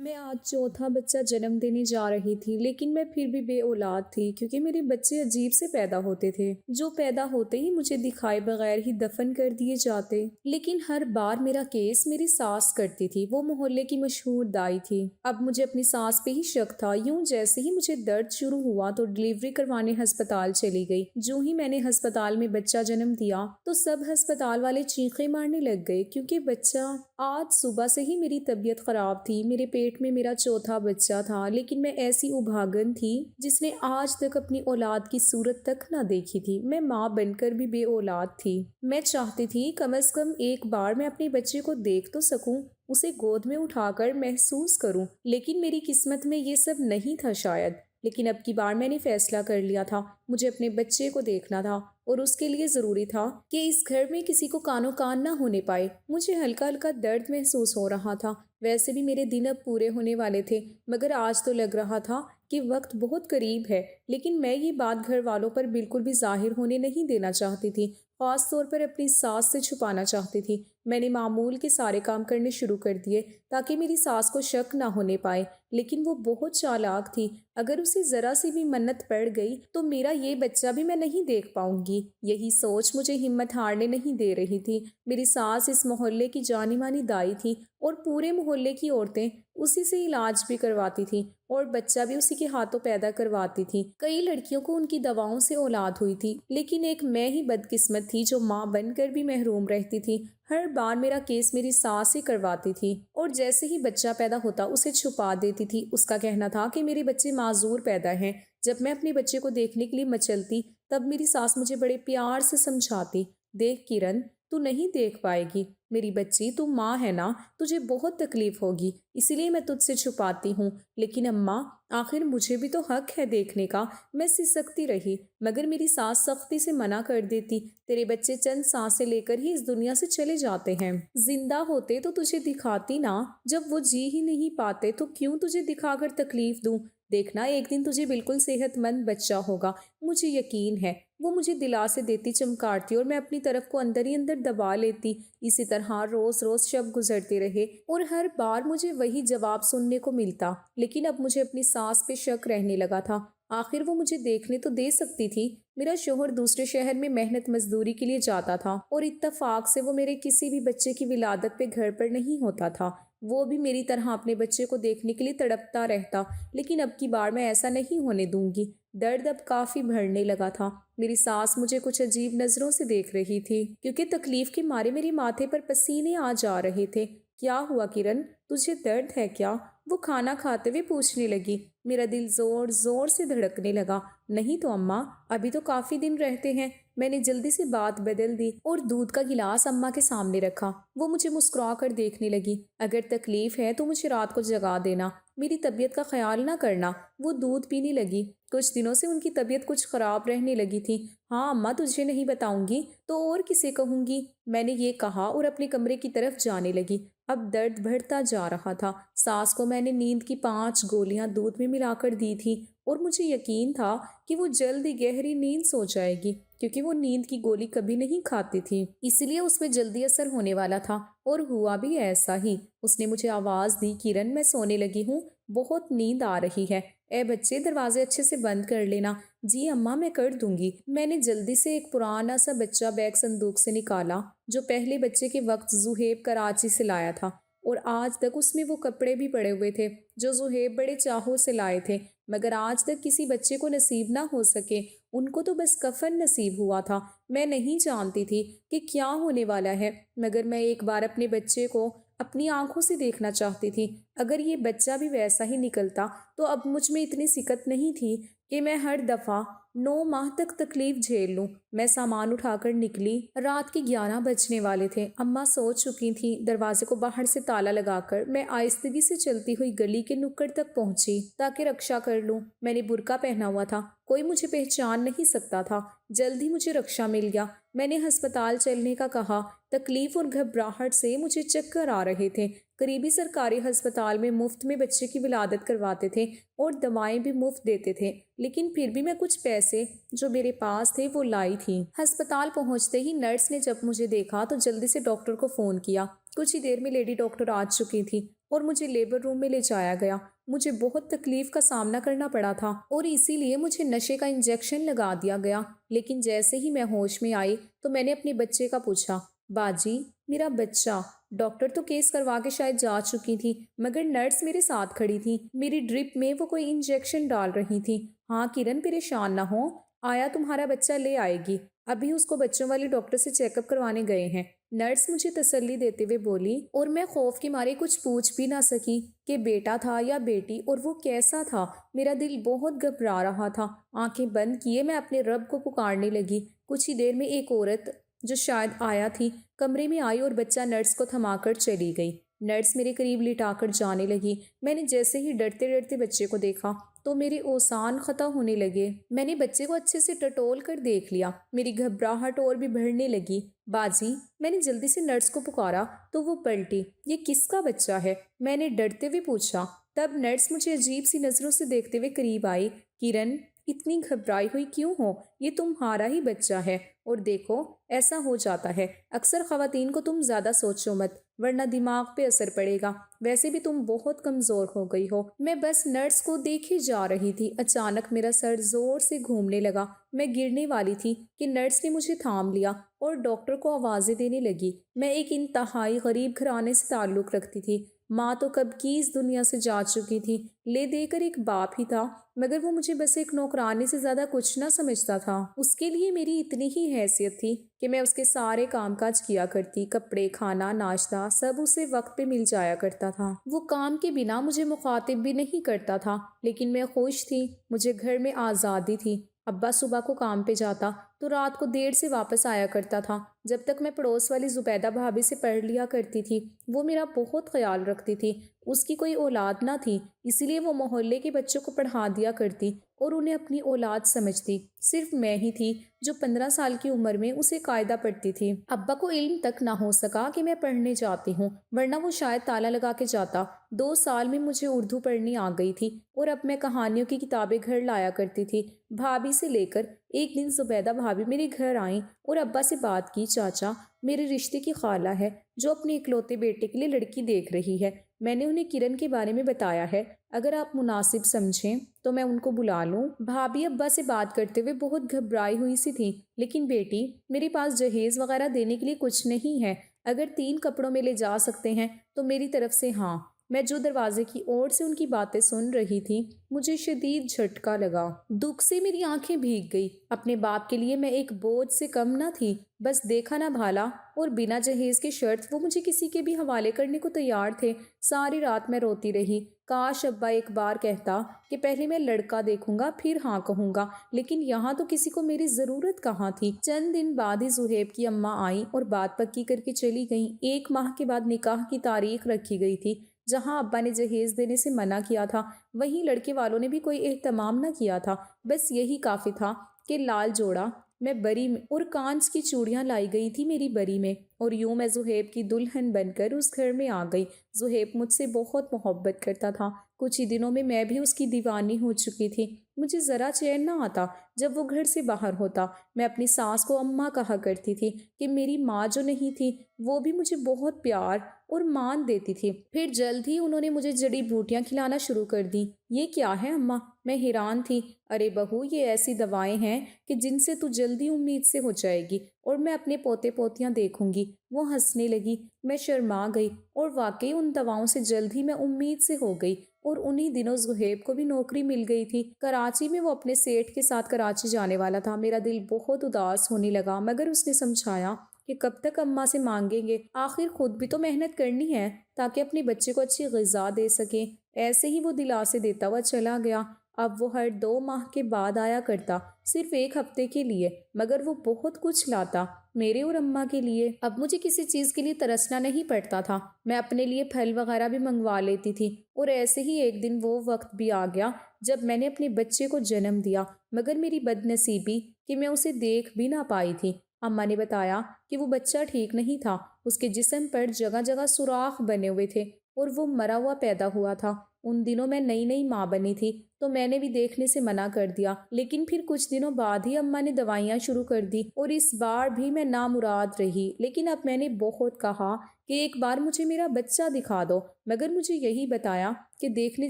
میں آج چوتھا بچہ جنم دینے جا رہی تھی، لیکن میں پھر بھی بے اولاد تھی کیونکہ میرے بچے عجیب سے پیدا ہوتے تھے جو پیدا ہوتے ہی مجھے دکھائے بغیر ہی دفن کر دیے جاتے۔ لیکن ہر بار میرا کیس میری ساس کرتی تھی، وہ محلے کی مشہور دائی تھی۔ اب مجھے اپنی ساس پہ ہی شک تھا۔ یوں جیسے ہی مجھے درد شروع ہوا تو ڈلیوری کروانے ہسپتال چلی گئی۔ جو ہی میں نے ہسپتال میں بچہ جنم دیا تو سب ہسپتال والے چیخیں مارنے لگ گئے کیونکہ بچہ آج صبح سے ہی میری طبیعت خراب تھی۔ میرے پیٹ میں میرا چوتھا بچہ تھا، لیکن میں ایسی ابھاگن تھی جس نے آج تک اپنی اولاد کی صورت تک نہ دیکھی تھی۔ میں ماں بن کر بھی بے اولاد تھی۔ میں چاہتی تھی کم از کم ایک بار میں اپنے بچے کو دیکھ تو سکوں، اسے گود میں اٹھا کر محسوس کروں، لیکن میری قسمت میں یہ سب نہیں تھا شاید۔ لیکن اب کی بار میں نے فیصلہ کر لیا تھا، مجھے اپنے بچے کو دیکھنا تھا، اور اس کے لیے ضروری تھا کہ اس گھر میں کسی کو کانو کان نہ ہونے پائے۔ مجھے ہلکا ہلکا درد محسوس ہو رہا تھا۔ ویسے بھی میرے دن اب پورے ہونے والے تھے، مگر آج تو لگ رہا تھا کہ وقت بہت قریب ہے۔ لیکن میں یہ بات گھر والوں پر بالکل بھی ظاہر ہونے نہیں دینا چاہتی تھی، خاص طور پر اپنی ساس سے چھپانا چاہتی تھی۔ میں نے معمول کے سارے کام کرنے شروع کر دیے تاکہ میری ساس کو شک نہ ہونے پائے، لیکن وہ بہت چالاک تھی۔ اگر اسے ذرا سی بھی منت پڑ گئی تو میرا یہ بچہ بھی میں نہیں دیکھ پاؤں گی۔ یہی سوچ مجھے ہمت ہارنے نہیں دے رہی تھی۔ میری ساس اس محلے کی جانی مانی دائی تھی اور پورے محلے کی عورتیں اسی سے علاج بھی کرواتی تھیں اور بچہ بھی اسی کے ہاتھوں پیدا کرواتی تھی۔ کئی لڑکیوں کو ان کی دواؤں سے اولاد ہوئی تھی، لیکن ایک میں ہی بدقسمت تھی جو ماں بن کر بھی محروم رہتی تھی۔ ہر بار میرا کیس میری ساس ہی کرواتی تھی اور جیسے ہی بچہ پیدا ہوتا اسے چھپا دیتی تھی۔ اس کا کہنا تھا کہ میرے بچے معذور پیدا ہیں۔ جب میں اپنے بچے کو دیکھنے کے لیے مچلتی تب میری ساس مجھے بڑے پیار سے سمجھاتی، دیکھ کرن، تو نہیں دیکھ پائے گی میری بچی، تو ماں ہے نا، تجھے بہت تکلیف ہوگی، اسی لیے میں تجھ سے چھپاتی ہوں۔ لیکن اماں، آخر مجھے بھی تو حق ہے دیکھنے کا۔ میں سسکتی رہی، مگر میری ساس سختی سے منع کر دیتی۔ تیرے بچے چند سانسیں لے کر ہی اس دنیا سے چلے جاتے ہیں، زندہ ہوتے تو تجھے دکھاتی نا، جب وہ جی ہی نہیں پاتے تو کیوں تجھے دکھا کر تکلیف دوں؟ دیکھنا ایک دن تجھے بالکل صحت مند بچہ ہوگا، مجھے یقین ہے۔ وہ مجھے دلاسے دیتی، چمکارتی اور میں اپنی طرف کو اندر ہی اندر دبا لیتی۔ اسی طرح روز روز شب گزرتے رہے اور ہر بار مجھے وہی جواب سننے کو ملتا۔ لیکن اب مجھے اپنی ساس پہ شک رہنے لگا تھا۔ آخر وہ مجھے دیکھنے تو دے سکتی تھی۔ میرا شوہر دوسرے شہر میں محنت مزدوری کے لیے جاتا تھا اور اتفاق سے وہ میرے کسی بھی بچے کی ولادت پہ گھر پر نہیں ہوتا تھا۔ وہ بھی میری طرح اپنے بچے کو دیکھنے کے لیے تڑپتا رہتا، لیکن اب کی بار میں ایسا نہیں ہونے دوں گی۔ درد اب کافی بڑھنے لگا تھا۔ میری ساس مجھے کچھ عجیب نظروں سے دیکھ رہی تھی کیونکہ تکلیف کے مارے میرے ماتھے پر پسینے آ جا رہے تھے۔ کیا ہوا کرن، تجھے درد ہے کیا؟ وہ کھانا کھاتے ہوئے پوچھنے لگی۔ میرا دل زور زور سے دھڑکنے لگا۔ نہیں تو اماں، ابھی تو کافی دن رہتے ہیں۔ میں نے جلدی سے بات بدل دی اور دودھ کا گلاس اماں کے سامنے رکھا۔ وہ مجھے مسکرا کر دیکھنے لگی۔ اگر تکلیف ہے تو مجھے رات کو جگا دینا، میری طبیعت کا خیال نہ کرنا۔ وہ دودھ پینے لگی۔ کچھ دنوں سے ان کی طبیعت کچھ خراب رہنے لگی تھی۔ ہاں اماں، تجھے نہیں بتاؤں گی تو اور کسے کہوں گی؟ میں نے یہ کہا اور اپنے کمرے کی طرف جانے لگی۔ اب درد بڑھتا جا رہا تھا۔ ساس کو میں نے نیند کی 5 گولیاں دودھ میں ملا کر دی تھی اور مجھے یقین تھا کہ وہ جلد ہی گہری نیند سو جائے گی کیونکہ وہ نیند کی گولی کبھی نہیں کھاتی تھی، اس لیے اس پہ جلدی اثر ہونے والا تھا، اور ہوا بھی ایسا ہی۔ اس نے مجھے آواز دی، کرن میں سونے لگی ہوں، بہت نیند آ رہی ہے، اے بچے دروازے اچھے سے بند کر لینا۔ جی اماں، میں کر دوں گی۔ میں نے جلدی سے ایک پرانا سا بچہ بیگ صندوق سے نکالا جو پہلے بچے کے وقت زہیب کراچی سے لایا تھا، اور آج تک اس میں وہ کپڑے بھی پڑے ہوئے تھے جو زہیب بڑے چاہوں سے لائے تھے، مگر آج تک کسی بچے کو نصیب نہ ہو سکے۔ ان کو تو بس کفن نصیب ہوا تھا۔ میں نہیں جانتی تھی کہ کیا ہونے والا ہے، مگر میں ایک بار اپنے بچے کو اپنی آنکھوں سے دیکھنا چاہتی تھی۔ اگر یہ بچہ بھی ویسا ہی نکلتا تو اب مجھ میں اتنی سکت نہیں تھی کہ میں ہر دفعہ 9 ماہ تک تکلیف جھیل لوں۔ میں سامان اٹھا کر نکلی۔ رات کے 11 بجنے والے تھے۔ اماں سو چکی تھیں۔ دروازے کو باہر سے تالا لگا کر میں آہستگی سے چلتی ہوئی گلی کے نکڑ تک پہنچی تاکہ رکشا کر لوں۔ میں نے برقع پہنا ہوا تھا، کوئی مجھے پہچان نہیں سکتا تھا۔ جلد ہی مجھے رکشا مل گیا۔ میں نے ہسپتال چلنے کا کہا۔ تکلیف اور گھبراہٹ سے مجھے چکر آ رہے تھے۔ قریبی سرکاری ہسپتال میں مفت میں بچے کی ولادت کرواتے تھے اور دوائیں بھی مفت دیتے تھے، لیکن پھر بھی میں کچھ پیسے جو میرے پاس تھے وہ لائی تھی۔ ہسپتال پہنچتے ہی نرس نے جب مجھے دیکھا تو جلدی سے ڈاکٹر کو فون کیا۔ کچھ ہی دیر میں لیڈی ڈاکٹر آ چکی تھی اور مجھے لیبر روم میں لے جایا گیا۔ مجھے بہت تکلیف کا سامنا کرنا پڑا تھا اور اسی لیے مجھے نشے کا انجیکشن لگا دیا گیا۔ لیکن جیسے ہی میں ہوش میں آئی تو میں نے اپنے بچے کا پوچھا، باجی میرا بچہ۔ ڈاکٹر تو کیس کروا کے شاید جا چکی تھی، مگر نرس میرے ساتھ کھڑی تھی، میری ڈرپ میں وہ کوئی انجیکشن ڈال رہی تھی۔ ہاں کرن، پریشان نہ ہو، آیا تمہارا بچہ لے آئے گی، ابھی اس کو بچوں والے ڈاکٹر سے چیک اپ کروانے گئے ہیں۔ نرس مجھے تسلی دیتے ہوئے بولی، اور میں خوف کے مارے کچھ پوچھ بھی نہ سکی کہ بیٹا تھا یا بیٹی اور وہ کیسا تھا۔ میرا دل بہت گھبرا رہا تھا۔ آنکھیں بند کیے میں اپنے رب کو پکارنے لگی۔ کچھ ہی دیر میں ایک عورت جو شاید آیا تھی کمرے میں آئی اور بچہ نرس کو تھما کر چلی گئی۔ نرس میرے قریب لٹا کر جانے لگی۔ میں نے جیسے ہی ڈرتے ڈرتے بچے کو دیکھا تو میرے اوسان خطا ہونے لگے۔ میں نے بچے کو اچھے سے ٹٹول کر دیکھ لیا۔ میری گھبراہٹ اور بھی بڑھنے لگی۔ باجی، میں نے جلدی سے نرس کو پکارا تو وہ پلٹی۔ یہ کس کا بچہ ہے؟ میں نے ڈرتے ہوئے پوچھا۔ تب نرس مجھے عجیب سی نظروں سے دیکھتے ہوئے قریب آئی۔ کرن، اتنی گھبرائی ہوئی کیوں ہو؟ یہ تمہارا ہی بچہ ہے، اور دیکھو ایسا ہو جاتا ہے اکثر خواتین کو، تم زیادہ سوچو مت ورنہ دماغ پہ اثر پڑے گا، ویسے بھی تم بہت کمزور ہو گئی ہو۔ میں بس نرس کو دیکھے جا رہی تھی، اچانک میرا سر زور سے گھومنے لگا۔ میں گرنے والی تھی کہ نرس نے مجھے تھام لیا اور ڈاکٹر کو آوازیں دینے لگی۔ میں ایک انتہائی غریب گھرانے سے تعلق رکھتی تھی۔ ماں تو کب کی اس دنیا سے جا چکی تھی، لے دے کر ایک باپ ہی تھا، مگر وہ مجھے بس ایک نوکرانی سے زیادہ کچھ نہ سمجھتا تھا۔ اس کے لیے میری اتنی ہی حیثیت تھی کہ میں اس کے سارے کام کاج کیا کرتی، کپڑے، کھانا، ناشتہ سب اسے وقت پہ مل جایا کرتا تھا۔ وہ کام کے بنا مجھے مخاطب بھی نہیں کرتا تھا، لیکن میں خوش تھی، مجھے گھر میں آزادی تھی۔ ابا صبح کو کام پہ جاتا تو رات کو دیر سے واپس آیا کرتا تھا۔ جب تک میں پڑوس والی زبیدہ بھابھی سے پڑھ لیا کرتی تھی، وہ میرا بہت خیال رکھتی تھی۔ اس کی کوئی اولاد نہ تھی، اسی لیے وہ محلے کے بچوں کو پڑھا دیا کرتی اور انہیں اپنی اولاد سمجھتی۔ صرف میں ہی تھی جو 15 سال کی عمر میں اسے قاعدہ پڑھتی تھی۔ ابا کو علم تک نہ ہو سکا کہ میں پڑھنے جاتی ہوں، ورنہ وہ شاید تالا لگا کے جاتا۔ 2 سال میں مجھے اردو پڑھنی آ گئی تھی اور اب میں کہانیوں کی کتابیں گھر لایا کرتی تھی، بھابھی سے لے کر۔ ایک دن زبیدہ بھابھی میرے گھر آئیں اور ابا سے بات کی، چاچا میرے رشتے کی خالہ ہے جو اپنے اکلوتے بیٹے کے لیے لڑکی دیکھ رہی ہے، میں نے انہیں کرن کے بارے میں بتایا ہے، اگر آپ مناسب سمجھیں تو میں ان کو بلا لوں۔ بھابھی ابا سے بات کرتے ہوئے بہت گھبرائی ہوئی سی تھی۔ لیکن بیٹی، میرے پاس جہیز وغیرہ دینے کے لیے کچھ نہیں ہے، اگر 3 کپڑوں میں لے جا سکتے ہیں تو میری طرف سے ہاں۔ میں جو دروازے کی اوٹ سے ان کی باتیں سن رہی تھی، مجھے شدید جھٹکا لگا۔ دکھ سے میری آنکھیں بھیگ گئی۔ اپنے باپ کے لیے میں ایک بوجھ سے کم نہ تھی، بس دیکھا نہ بھالا، اور بنا جہیز کے شرط وہ مجھے کسی کے بھی حوالے کرنے کو تیار تھے۔ ساری رات میں روتی رہی، کاش ابا ایک بار کہتا کہ پہلے میں لڑکا دیکھوں گا پھر ہاں کہوں گا، لیکن یہاں تو کسی کو میری ضرورت کہاں تھی۔ چند دن بعد ہی زہیب کی اماں آئیں اور بات پکی کر کے چلی گئیں۔ 1 ماہ کے بعد نکاح کی تاریخ رکھی گئی تھی۔ جہاں ابا نے جہیز دینے سے منع کیا تھا، وہیں لڑکے والوں نے بھی کوئی اہتمام نہ کیا تھا، بس یہی کافی تھا کہ لال جوڑا میں بری میں اور کانچ کی چوڑیاں لائی گئی تھی میری بری میں، اور یوں میں زہیب کی دلہن بن کر اس گھر میں آ گئی۔ زہیب مجھ سے بہت محبت کرتا تھا۔ کچھ ہی دنوں میں بھی اس کی دیوانی ہو چکی تھی۔ مجھے ذرا چین نہ آتا جب وہ گھر سے باہر ہوتا۔ میں اپنی ساس کو اماں کہا کرتی تھی کہ میری ماں جو نہیں تھی وہ بھی مجھے بہت پیار اور مان دیتی تھی۔ پھر جلد ہی انہوں نے مجھے جڑی بوٹیاں کھلانا شروع کر دی۔ یہ کیا ہے اماں؟ میں حیران تھی۔ ارے بہو، یہ ایسی دوائیں ہیں کہ جن سے تو جلدی امید سے ہو جائے گی اور میں اپنے پوتے پوتیاں دیکھوں گی۔ وہ ہنسنے لگی۔ میں شرما گئی، اور واقعی ان دواؤں سے جلد ہی میں امید سے ہو گئی، اور انہی دنوں زہیب کو بھی نوکری مل گئی تھی کراچی میں۔ وہ اپنے سیٹھ کے ساتھ کراچی جانے والا تھا۔ میرا دل بہت اداس ہونے لگا، مگر اس نے سمجھایا کہ کب تک اماں سے مانگیں گے، آخر خود بھی تو محنت کرنی ہے تاکہ اپنے بچے کو اچھی غذا دے سکیں۔ ایسے ہی وہ دلاسے دیتا ہوا چلا گیا۔ اب وہ ہر 2 ماہ کے بعد آیا کرتا، صرف 1 ہفتے کے لیے، مگر وہ بہت کچھ لاتا میرے اور اماں کے لیے۔ اب مجھے کسی چیز کے لیے ترسنا نہیں پڑتا تھا، میں اپنے لیے پھل وغیرہ بھی منگوا لیتی تھی۔ اور ایسے ہی ایک دن وہ وقت بھی آ گیا جب میں نے اپنے بچے کو جنم دیا، مگر میری بد نصیبی کہ میں اسے دیکھ بھی نہ پائی تھی۔ اماں نے بتایا کہ وہ بچہ ٹھیک نہیں تھا، اس کے جسم پر جگہ جگہ سوراخ بنے ہوئے تھے اور وہ مرا ہوا پیدا ہوا تھا۔ ان دنوں میں نئی نئی ماں بنی تھی تو میں نے بھی دیکھنے سے منع کر دیا، لیکن پھر کچھ دنوں بعد ہی اماں نے دوائیاں شروع کر دی اور اس بار بھی میں نامراد رہی۔ لیکن اب میں نے بہت کہا کہ ایک بار مجھے میرا بچہ دکھا دو، مگر مجھے یہی بتایا کہ دیکھنے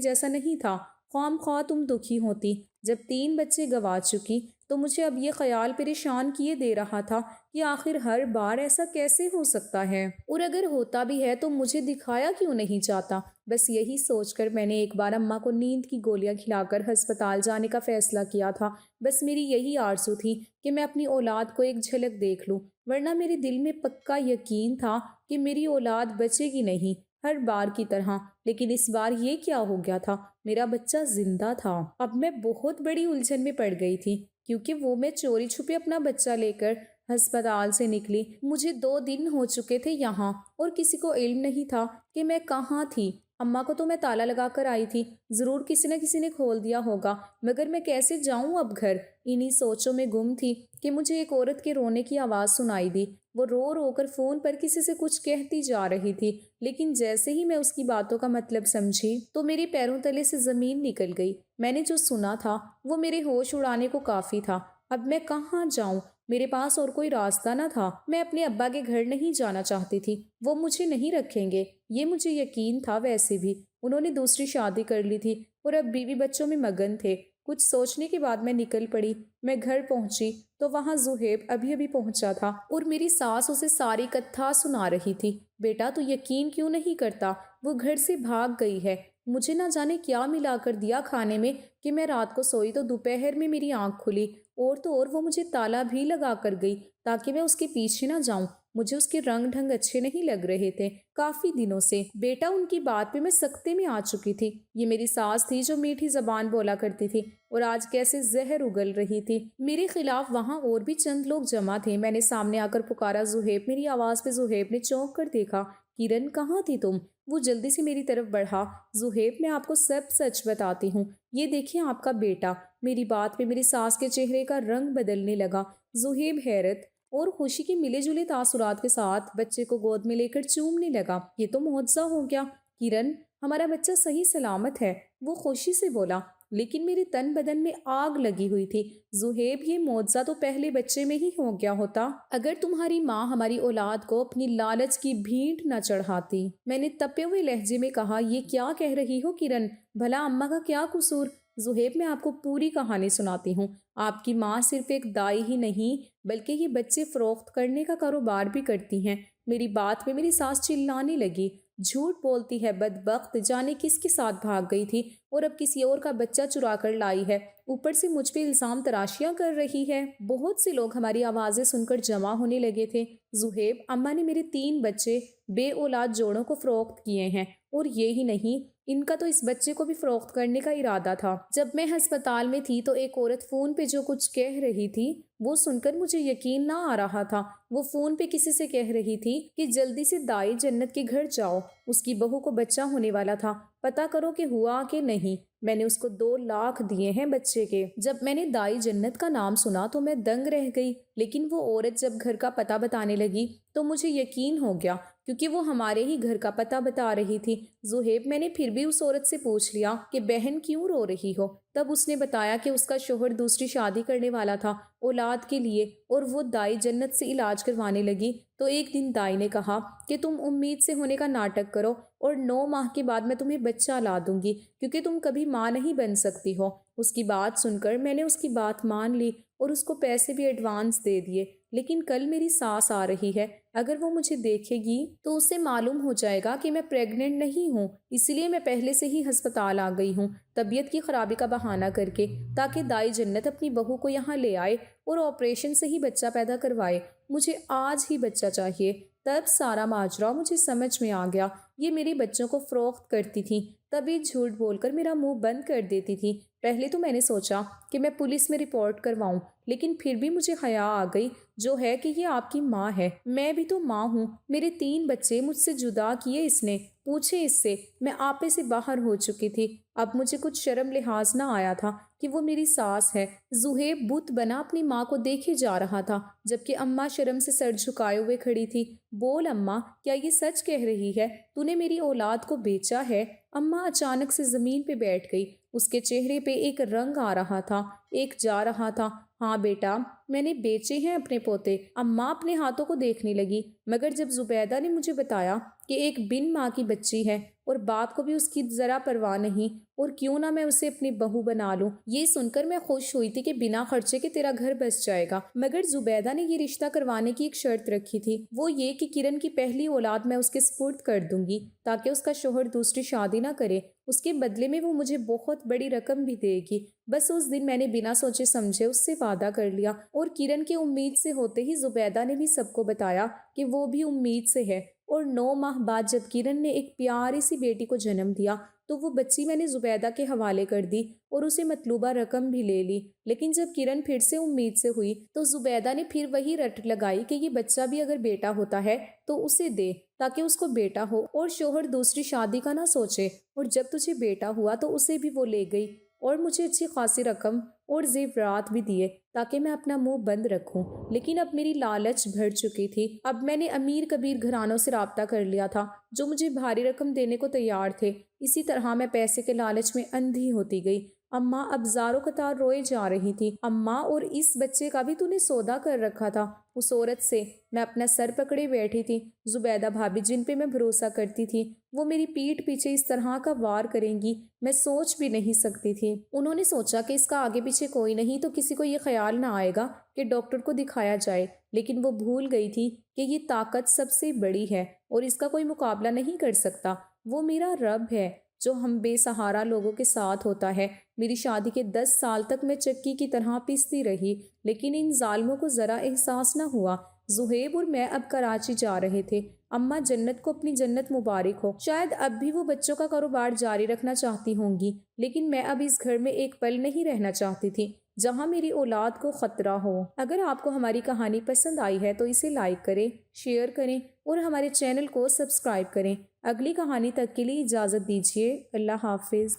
جیسا نہیں تھا۔ خواہ خواہ تم دکھی ہوتی۔ جب 3 بچے گوا چکی تو مجھے اب یہ خیال پریشان کیے دے رہا تھا کہ آخر ہر بار ایسا کیسے ہو سکتا ہے، اور اگر ہوتا بھی ہے تو مجھے دکھایا کیوں نہیں جاتا۔ بس یہی سوچ کر میں نے ایک بار اماں کو نیند کی گولیاں کھلا کر ہسپتال جانے کا فیصلہ کیا تھا۔ بس میری یہی آرزو تھی کہ میں اپنی اولاد کو ایک جھلک دیکھ لوں، ورنہ میرے دل میں پکا یقین تھا کہ میری اولاد بچے گی نہیں، ہر بار کی طرح۔ لیکن اس بار یہ کیا ہو گیا تھا؟ میرا بچہ زندہ تھا۔ اب میں بہت بڑی الجھن میں پڑ گئی تھی، کیونکہ وہ میں چوری چھپے اپنا بچہ لے کر ہسپتال سے نکلی۔ مجھے 2 دن ہو چکے تھے یہاں، اور کسی کو علم نہیں تھا کہ میں کہاں تھی۔ اماں کو تو میں تالا لگا کر آئی تھی، ضرور کسی نہ کسی نے کھول دیا ہوگا، مگر میں کیسے جاؤں اب گھر؟ انہی سوچوں میں گم تھی کہ مجھے ایک عورت کے رونے کی آواز سنائی دی۔ وہ رو رو کر فون پر کسی سے کچھ کہتی جا رہی تھی، لیکن جیسے ہی میں اس کی باتوں کا مطلب سمجھی تو میرے پیروں تلے سے زمین نکل گئی۔ میں نے جو سنا تھا وہ میرے ہوش اڑانے کو کافی تھا۔ اب میں کہاں جاؤں؟ میرے پاس اور کوئی راستہ نہ تھا۔ میں اپنے ابا کے گھر نہیں جانا چاہتی تھی، وہ مجھے نہیں رکھیں گے، یہ مجھے یقین تھا۔ ویسے بھی انہوں نے دوسری شادی کر لی تھی اور اب بیوی بچوں میں مگن تھے۔ کچھ سوچنے کے بعد میں نکل پڑی۔ میں گھر پہنچی تو وہاں زہیب ابھی پہنچا تھا اور میری ساس اسے ساری کتھا سنا رہی تھی۔ بیٹا تو یقین کیوں نہیں کرتا، وہ گھر سے بھاگ گئی ہے۔ مجھے نہ جانے کیا ملا کر دیا کھانے میں کہ میں رات کو سوئی تو دوپہر میں میری آنکھ کھلی، اور تو اور وہ مجھے تالا بھی لگا کر گئی تاکہ میں اس کے پیچھے نہ جاؤں۔ مجھے اس کے رنگ ڈھنگ اچھے نہیں لگ رہے تھے کافی دنوں سے۔ بیٹا ان کی بات پہ میں سکتے میں آ چکی تھی۔ یہ میری ساس تھی جو میٹھی زبان بولا کرتی تھی، اور آج کیسے زہر اگل رہی تھی۔ میرے خلاف وہاں اور بھی چند لوگ جمع تھے۔ میں نے سامنے آ کر پکارا، زہیب! میری آواز پہ زہیب نے چونک کر دیکھا۔ کرن کہاں تھی تم؟ وہ جلدی سے میری طرف بڑھا۔ زہیب میں آپ کو سب سچ بتاتی ہوں، یہ دیکھیں آپ کا بیٹا۔ میری بات پہ میری ساس کے چہرے کا رنگ بدلنے لگا۔ زہیب حیرت اور خوشی کے ملے جلے تاثرات کے ساتھ بچے کو گود میں لے کر چومنے لگا۔ یہ تو معجزہ ہو گیا کرن، ہمارا بچہ صحیح سلامت ہے، وہ خوشی سے بولا۔ لیکن میرے تن بدن میں آگ لگی ہوئی تھی۔ زہیب یہ معجزہ تو پہلے بچے میں ہی ہو گیا ہوتا اگر تمہاری ماں ہماری اولاد کو اپنی لالچ کی بھینٹ نہ چڑھاتی۔ میں نے تپے ہوئے لہجے میں کہا، یہ کیا کہہ رہی ہو کرن؟ بھلا اماں کا کیا قصور؟ زہیب میں آپ کو پوری کہانی سناتی ہوں۔ آپ کی ماں صرف ایک دائی ہی نہیں بلکہ یہ بچے فروخت کرنے کا کاروبار بھی کرتی ہیں۔ میری بات پہ میری ساس چلانے لگی، جھوٹ بولتی ہے بدبخت، جانے کس کے ساتھ بھاگ گئی تھی اور اب کسی اور کا بچہ چرا کر لائی ہے، اوپر سے مجھ پہ الزام تراشیاں کر رہی ہے۔ بہت سے لوگ ہماری آوازیں سن کر جمع ہونے لگے تھے۔ زہیب، اماں نے میرے 3 بچے بے اولاد جوڑوں کو فروخت کیے ہیں، اور یہی نہیں، ان کا تو اس بچے کو بھی فروخت کرنے کا ارادہ تھا۔ جب میں ہسپتال میں تھی تو ایک عورت فون پہ جو کچھ کہہ رہی تھی وہ سن کر مجھے یقین نہ آ رہا تھا۔ وہ فون پہ کسی سے کہہ رہی تھی کہ جلدی سے دائی جنت کے گھر جاؤ، اس کی بہو کو بچہ ہونے والا تھا، پتہ کرو کہ ہوا کہ نہیں۔ میں نے اس کو 2 لاکھ دیے ہیں بچے کے۔ جب میں نے دائی جنت کا نام سنا تو میں دنگ رہ گئی، لیکن وہ عورت جب گھر کا پتہ بتانے لگی تو مجھے یقین ہو گیا، کیونکہ وہ ہمارے ہی گھر کا پتہ بتا رہی تھی۔ زہیب، میں نے پھر بھی اس عورت سے پوچھ لیا کہ بہن کیوں رو رہی ہو؟ تب اس نے بتایا کہ اس کا شوہر دوسری شادی کرنے والا تھا اولاد کے لیے، اور وہ دائی جنت سے علاج کروانے لگی تو ایک دن دائی نے کہا کہ تم امید سے ہونے کا ناٹک کرو اور 9 ماہ کے بعد میں تمہیں بچہ لا دوں گی، کیونکہ تم کبھی ماں نہیں بن سکتی ہو۔ اس کی بات سن کر میں نے اس کی بات مان لی اور اس کو پیسے بھی ایڈوانس دے دیے۔ لیکن کل میری ساس آ رہی ہے، اگر وہ مجھے دیکھے گی تو اسے معلوم ہو جائے گا کہ میں پریگننٹ نہیں ہوں، اس لیے میں پہلے سے ہی ہسپتال آ گئی ہوں طبیعت کی خرابی کا بہانہ کر کے، تاکہ دائی جنت اپنی بہو کو یہاں لے آئے اور آپریشن سے ہی بچہ پیدا کروائے۔ مجھے آج ہی بچہ چاہیے۔ تب سارا ماجرا مجھے سمجھ میں آ گیا۔ یہ میرے بچوں کو فروخت کرتی تھی، تبھی جھوٹ بول کر میرا منہ بند کر دیتی تھی۔ پہلے تو میں نے سوچا کہ میں پولیس میں رپورٹ کرواؤں، لیکن پھر بھی مجھے حیا آ گئی، جو ہے کہ یہ آپ کی ماں ہے۔ میں بھی تو ماں ہوں، میرے 3 بچے مجھ سے جدا کیے اس نے، پوچھے اس سے، میں آپے سے باہر ہو چکی تھی۔ اب مجھے کچھ شرم لحاظ نہ آیا تھا کہ وہ میری ساس ہے۔ زہیب بت بنا اپنی ماں کو دیکھے جا رہا تھا جبکہ اماں شرم سے سر جھکائے ہوئے کھڑی تھی۔ بول اماں، کیا یہ سچ کہہ رہی ہے؟ تو نے میری اولاد کو بیچا ہے؟ اماں اچانک سے زمین پہ بیٹھ گئی۔ اس کے چہرے پہ ایک رنگ آ رہا تھا، ایک جا رہا تھا۔ ہاں بیٹا، میں نے بیچے ہیں اپنے پوتے۔ اماں اپنے ہاتھوں کو دیکھنے لگی، مگر جب زبیدہ نے مجھے بتایا کہ ایک بن ماں کی بچی ہے اور باپ کو بھی اس کی ذرا پرواہ نہیں، اور کیوں نہ میں اسے اپنی بہو بنا لوں، یہ سن کر میں خوش ہوئی تھی کہ بنا خرچے کے تیرا گھر بس جائے گا۔ مگر زبیدہ نے یہ رشتہ کروانے کی ایک شرط رکھی تھی، وہ یہ کہ کرن کی پہلی اولاد میں اس کے سپرد کر دوں گی تاکہ اس کا شوہر دوسری شادی نہ کرے۔ اس کے بدلے میں وہ مجھے بہت بڑی رقم بھی دے گی۔ بس اس دن میں نے بنا سوچے سمجھے اس سے وعدہ کر لیا، اور کرن کے امید سے ہوتے ہی زبیدہ نے بھی سب کو بتایا کہ وہ بھی امید سے ہے۔ اور 9 ماہ بعد جب کرن نے ایک پیاری سی بیٹی کو جنم دیا تو وہ بچی میں نے زبیدہ کے حوالے کر دی اور اسے مطلوبہ رقم بھی لے لی۔ لیکن جب کرن پھر سے امید سے ہوئی تو زبیدہ نے پھر وہی رٹ لگائی کہ یہ بچہ بھی اگر بیٹا ہوتا ہے تو اسے دے تاکہ اس کو بیٹا ہو اور شوہر دوسری شادی کا نہ سوچے۔ اور جب تجھے بیٹا ہوا تو اسے بھی وہ لے گئی اور مجھے اچھی خاصی رقم اور زیورات بھی دیے تاکہ میں اپنا منہ بند رکھوں۔ لیکن اب میری لالچ بھر چکی تھی۔ اب میں نے امیر کبیر گھرانوں سے رابطہ کر لیا تھا جو مجھے بھاری رقم دینے کو تیار تھے۔ اسی طرح میں پیسے کے لالچ میں اندھی ہوتی گئی۔ اماں اب زاروں قطار روئے جا رہی تھی۔ اماں، اور اس بچے کا بھی تو نے سودا کر رکھا تھا اس عورت سے؟ میں اپنا سر پکڑے بیٹھی تھی۔ زبیدہ بھابھی جن پہ میں بھروسہ کرتی تھی وہ میری پیٹھ پیچھے اس طرح کا وار کریں گی میں سوچ بھی نہیں سکتی تھی۔ انہوں نے سوچا کہ اس کا آگے پیچھے کوئی نہیں تو کسی کو یہ خیال نہ آئے گا کہ ڈاکٹر کو دکھایا جائے، لیکن وہ بھول گئی تھی کہ یہ طاقت سب سے بڑی ہے اور اس کا کوئی مقابلہ نہیں کر سکتا۔ وہ میرا رب ہے جو ہم بے سہارا لوگوں کے ساتھ ہوتا ہے۔ میری شادی کے 10 سال تک میں چکی کی طرح پیستی رہی، لیکن ان ظالموں کو ذرا احساس نہ ہوا۔ زہیب اور میں اب کراچی جا رہے تھے۔ اماں جنت کو اپنی جنت مبارک ہو۔ شاید اب بھی وہ بچوں کا کاروبار جاری رکھنا چاہتی ہوں گی، لیکن میں اب اس گھر میں ایک پل نہیں رہنا چاہتی تھی جہاں میری اولاد کو خطرہ ہو۔ اگر آپ کو ہماری کہانی پسند آئی ہے تو اسے لائک کریں، شیئر کریں اور ہمارے چینل کو سبسکرائب کریں۔ اگلی کہانی تک کے لیے اجازت دیجیے۔ اللہ حافظ۔